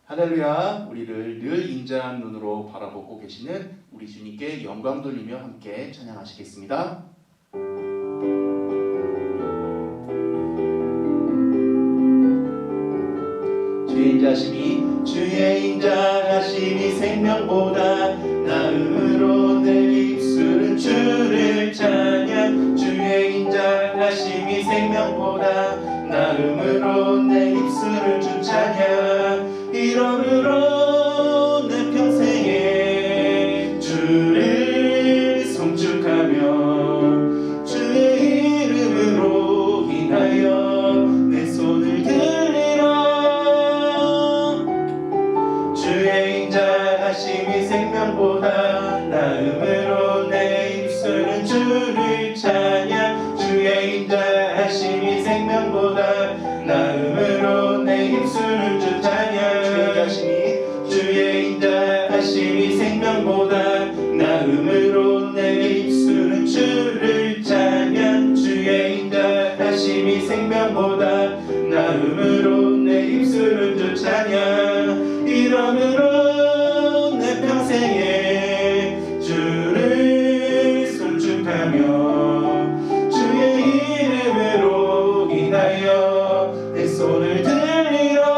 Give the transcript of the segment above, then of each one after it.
할렐루야. 우리를 늘 인자한 눈으로 바라보고 계시는 우리 주님께 영광 돌리며 함께 찬양하시겠습니다. 주의 인자하심이 생명보다 나음으로 내 입술은 주를 찬양. 주의 인자하심이 생명보다 나음으로 내 입술은 주 찬양. 이러므로 내 평생에 주를 송축하며 주의 이름으로 인하여 내 손을 주의 인자하심이 생명보다 나음으로 내 입술은 주를 찬양. 주의 인자하심이 생명보다 나음으로 내 입술은 주 찬양. 주의 인자하심이 생명보다 나음으로 내 입술은 주를 찬양. 주의 인자하심이 생명보다 나음으로 내 입술은 주 찬양. 이러므로 내 평생에 주를 송축하며 주의 이름으로 인하여 내 손을 들리라.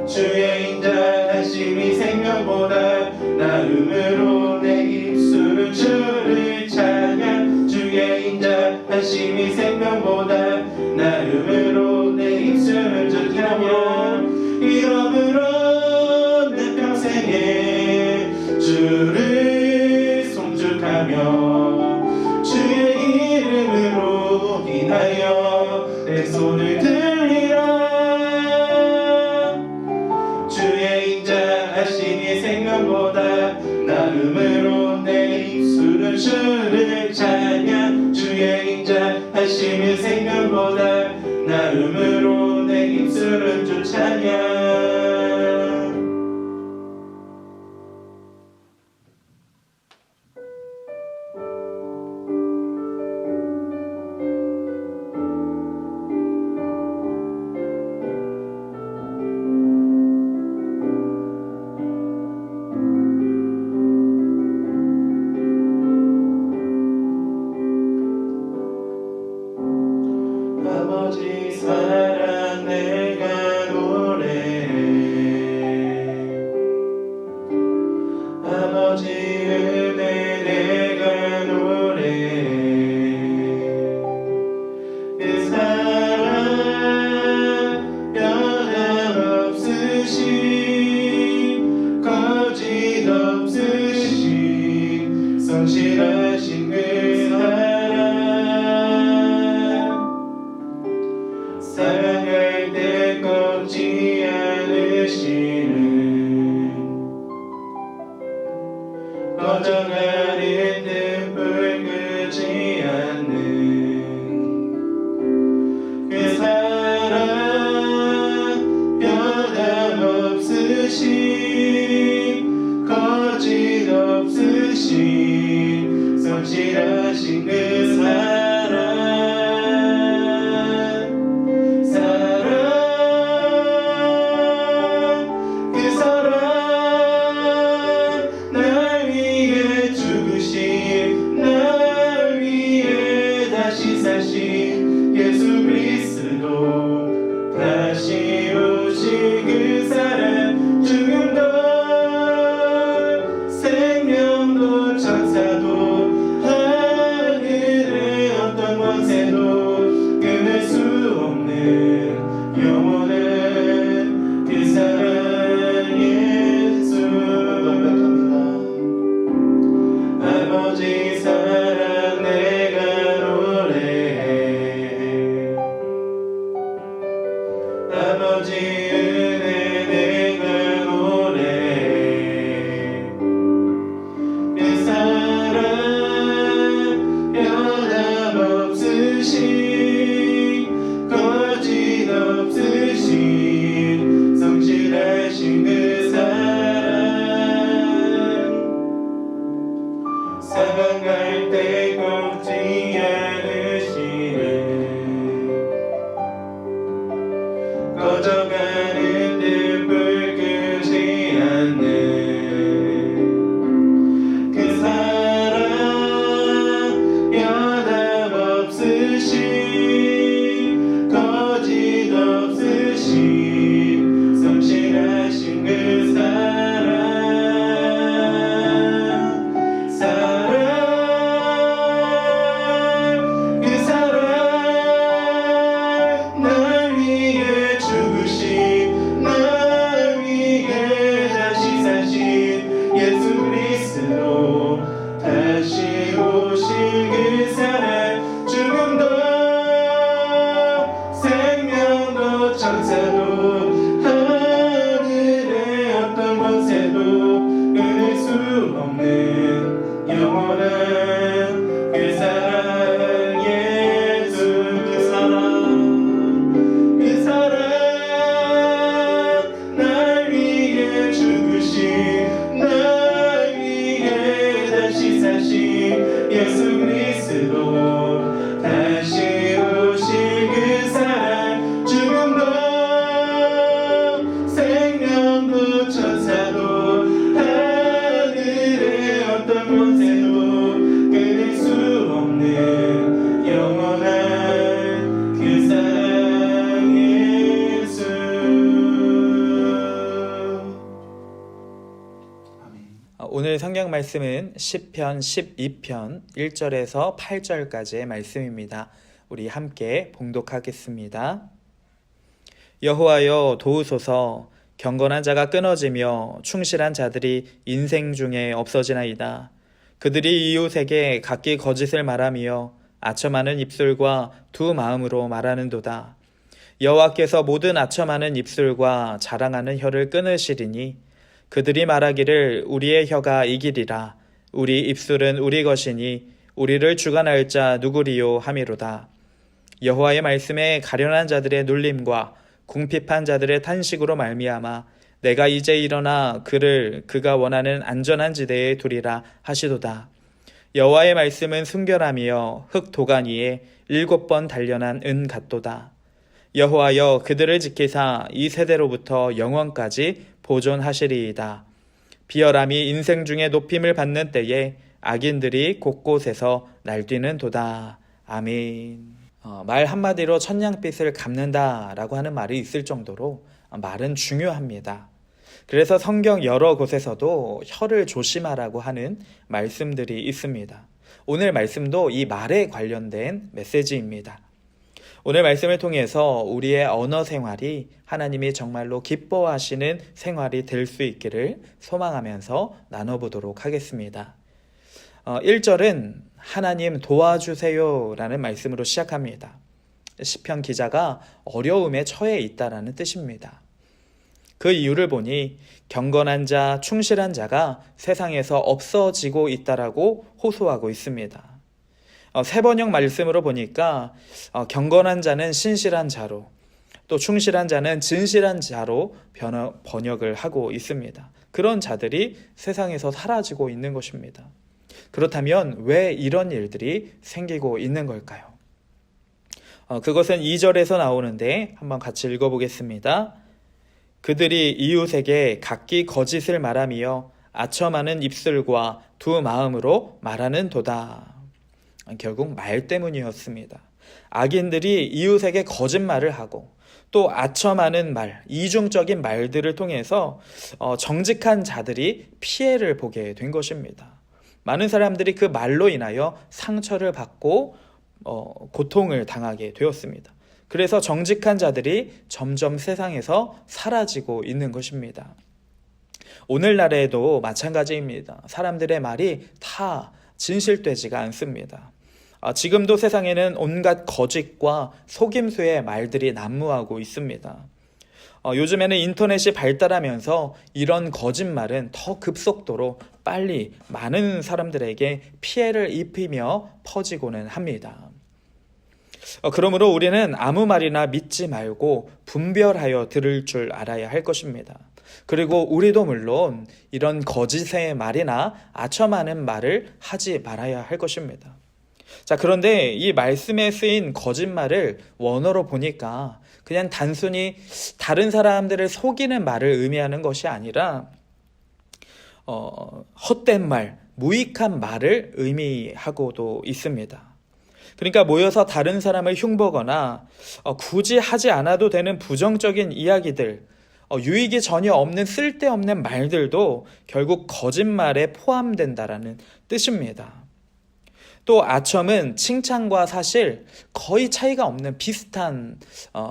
주의 인자하심이 생명보다 나음으로 내 입술은 주를 찬양. 주의 인자하심이 생명보다 나음으로 내 입술은 주 찬양. 이러므로 내 평생에 주를 송축하며 주의 이름으로 인하여 내 손을 들리라. 주의 인자하심이 생명보다 나음으로 내 입술은 주를 찬양. 주의 인자하심이 생명보다 나음으로 내 입술은 주 찬양. 아버지 사랑 내가 노래해. 아버지 은혜 내가 노래해. 그 사랑 변함없으신 거짓 없으신 성실하신 그 사랑할 때 꺾지 않으시는 꺼져가는 등불 끄지 않는 그 사랑 변함없으신 거짓 없으신 성실하신 그 사랑 사신 예수 그리스도 다시 오신 그 사랑. 죽음도 생명도 천사도 하늘의 어떤 권세도 끊을 수 없는 영원한 그 사랑 예수. 완벽합니다. 아버지 사랑 내가 노래해. 아버지 은혜 내가 노래해. 그 사랑 변함없으신 거짓 없으신 성실하신 그 사랑. 사랑할 때 꺾지 않으시는 꺼져가는 하신 예수 그리스도 다시 오실 그 사랑 죽음도 생명도 천사도 하늘의 어떤 권세도 끊을 수 없는 영원한 그 사랑 예수. 오늘 성경 말씀은 시편 12편 1절에서 8절까지의 말씀입니다. 우리 함께 봉독하겠습니다. 여호와여 도우소서. 경건한 자가 끊어지며 충실한 자들이 인생 중에 없어지나이다. 그들이 이웃에게 각기 거짓을 말하며 아첨하는 입술과 두 마음으로 말하는도다. 여호와께서 모든 아첨하는 입술과 자랑하는 혀를 끊으시리니 그들이 말하기를 우리의 혀가 이기리라. 우리 입술은 우리 것이니 우리를 주관할 자 누구리요 하미로다. 여호와의 말씀에 가련한 자들의 눌림과 궁핍한 자들의 탄식으로 말미암아 내가 이제 일어나 그를 그가 원하는 안전한 지대에 두리라 하시도다. 여호와의 말씀은 순결하며 흙 도간 위에 7번 단련한 은 같도다. 여호와여 그들을 지키사 이 세대로부터 영원까지 보존하시리이다. 비열함이 인생 중에 높임을 받는 때에 악인들이 곳곳에서 날뛰는 도다. 아멘. 말 한마디로 천냥빚을 갚는다라고 하는 말이 있을 정도로 말은 중요합니다. 그래서 성경 여러 곳에서도 혀를 조심하라고 하는 말씀들이 있습니다. 오늘 말씀도 이 말에 관련된 메시지입니다. 오늘 말씀을 통해서 우리의 언어 생활이 하나님이 정말로 기뻐하시는 생활이 될 수 있기를 소망하면서 나눠보도록 하겠습니다. 1절은 하나님 도와주세요 라는 말씀으로 시작합니다. 시편 기자가 어려움에 처해 있다라는 뜻입니다. 그 이유를 보니 경건한 자, 충실한 자가 세상에서 없어지고 있다라고 호소하고 있습니다. 새 번역 말씀으로 보니까 경건한 자는 신실한 자로, 또 충실한 자는 진실한 자로 번역을 하고 있습니다. 그런 자들이 세상에서 사라지고 있는 것입니다. 그렇다면 왜 이런 일들이 생기고 있는 걸까요? 그것은 2절에서 나오는데 한번 같이 읽어보겠습니다. 그들이 이웃에게 각기 거짓을 말하며 아첨하는 입술과 두 마음으로 말하는 도다. 결국 말 때문이었습니다. 악인들이 이웃에게 거짓말을 하고 또 아첨하는 말, 이중적인 말들을 통해서 정직한 자들이 피해를 보게 된 것입니다. 많은 사람들이 그 말로 인하여 상처를 받고 고통을 당하게 되었습니다. 그래서 정직한 자들이 점점 세상에서 사라지고 있는 것입니다. 오늘날에도 마찬가지입니다. 사람들의 말이 다 진실되지가 않습니다. 지금도 세상에는 온갖 거짓과 속임수의 말들이 난무하고 있습니다. 요즘에는 인터넷이 발달하면서 이런 거짓말은 더 급속도로 빨리 많은 사람들에게 피해를 입히며 퍼지고는 합니다. 그러므로 우리는 아무 말이나 믿지 말고 분별하여 들을 줄 알아야 할 것입니다. 그리고 우리도 물론 이런 거짓의 말이나 아첨하는 말을 하지 말아야 할 것입니다. 자, 그런데 이 말씀에 쓰인 거짓말을 원어로 보니까 그냥 단순히 다른 사람들을 속이는 말을 의미하는 것이 아니라 헛된 말, 무익한 말을 의미하고도 있습니다. 그러니까 모여서 다른 사람을 흉보거나 굳이 하지 않아도 되는 부정적인 이야기들, 유익이 전혀 없는 쓸데없는 말들도 결국 거짓말에 포함된다라는 뜻입니다. 또 아첨은 칭찬과 사실 거의 차이가 없는 비슷한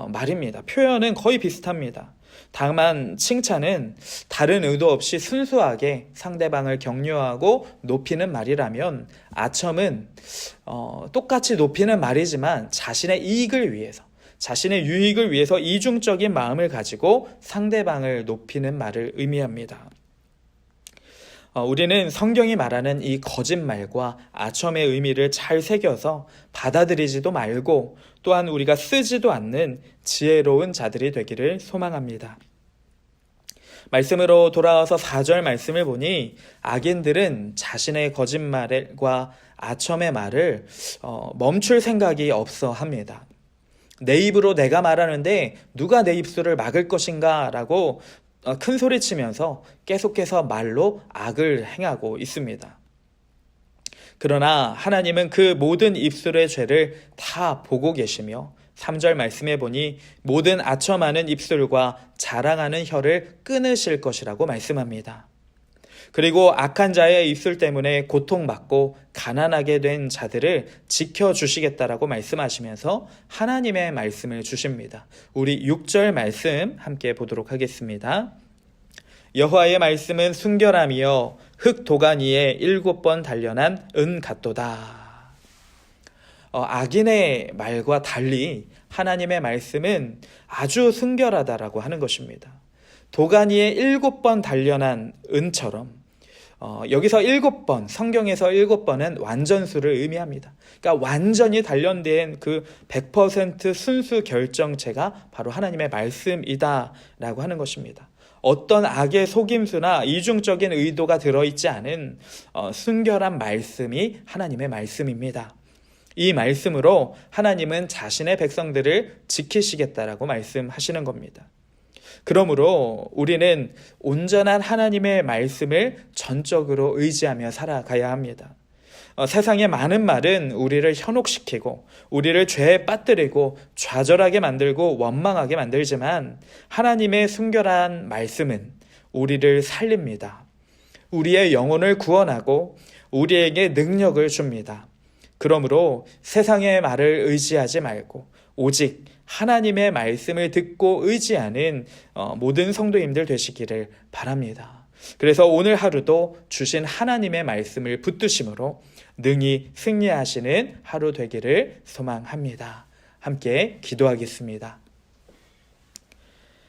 말입니다. 표현은 거의 비슷합니다. 다만 칭찬은 다른 의도 없이 순수하게 상대방을 격려하고 높이는 말이라면 아첨은 똑같이 높이는 말이지만 자신의 이익을 위해서, 자신의 유익을 위해서 이중적인 마음을 가지고 상대방을 높이는 말을 의미합니다. 우리는 성경이 말하는 이 거짓말과 아첨의 의미를 잘 새겨서 받아들이지도 말고 또한 우리가 쓰지도 않는 지혜로운 자들이 되기를 소망합니다. 말씀으로 돌아와서 4절 말씀을 보니 악인들은 자신의 거짓말과 아첨의 말을 멈출 생각이 없어 합니다. 내 입으로 내가 말하는데 누가 내 입술을 막을 것인가 라고 큰 소리치면서 계속해서 말로 악을 행하고 있습니다. 그러나 하나님은 그 모든 입술의 죄를 다 보고 계시며 3절 말씀해 보니 모든 아첨하는 입술과 자랑하는 혀를 끊으실 것이라고 말씀합니다. 그리고 악한 자의 입술 때문에 고통받고 가난하게 된 자들을 지켜주시겠다라고 말씀하시면서 하나님의 말씀을 주십니다. 우리 6절 말씀 함께 보도록 하겠습니다. 여호와의 말씀은 순결함이여 흙 도간 위에 7번 단련한 은 같도다. 악인의 말과 달리 하나님의 말씀은 아주 순결하다라고 하는 것입니다. 도간 위에 7번 단련한 은처럼 여기서 7번, 성경에서 7번은 완전수를 의미합니다. 그러니까 완전히 단련된 그 100% 순수 결정체가 바로 하나님의 말씀이다라고 하는 것입니다. 어떤 악의 속임수나 이중적인 의도가 들어있지 않은 순결한 말씀이 하나님의 말씀입니다. 이 말씀으로 하나님은 자신의 백성들을 지키시겠다라고 말씀하시는 겁니다. 그러므로 우리는 온전한 하나님의 말씀을 전적으로 의지하며 살아가야 합니다. 세상의 많은 말은 우리를 현혹시키고 우리를 죄에 빠뜨리고 좌절하게 만들고 원망하게 만들지만 하나님의 순결한 말씀은 우리를 살립니다. 우리의 영혼을 구원하고 우리에게 능력을 줍니다. 그러므로 세상의 말을 의지하지 말고 오직 하나님의 말씀을 듣고 의지하는 모든 성도님들 되시기를 바랍니다. 그래서 오늘 하루도 주신 하나님의 말씀을 붙드심으로 능히 승리하시는 하루 되기를 소망합니다. 함께 기도하겠습니다.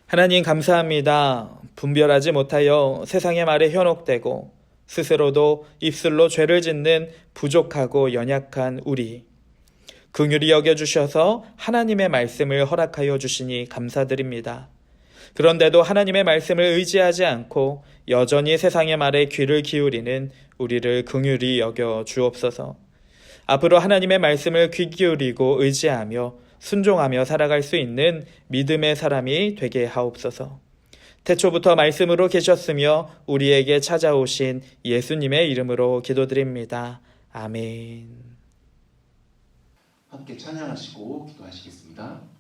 하나님 감사합니다. 분별하지 못하여 세상의 말에 현혹되고 스스로도 입술로 죄를 짓는 부족하고 연약한 우리, 긍휼히 여겨주셔서 하나님의 말씀을 허락하여 주시니 감사드립니다. 그런데도 하나님의 말씀을 의지하지 않고 여전히 세상의 말에 귀를 기울이는 우리를 긍휼히 여겨 주옵소서. 앞으로 하나님의 말씀을 귀 기울이고 의지하며 순종하며 살아갈 수 있는 믿음의 사람이 되게 하옵소서. 태초부터 말씀으로 계셨으며 우리에게 찾아오신 예수님의 이름으로 기도드립니다. 아멘. 함께 찬양하시고 기도하시겠습니다.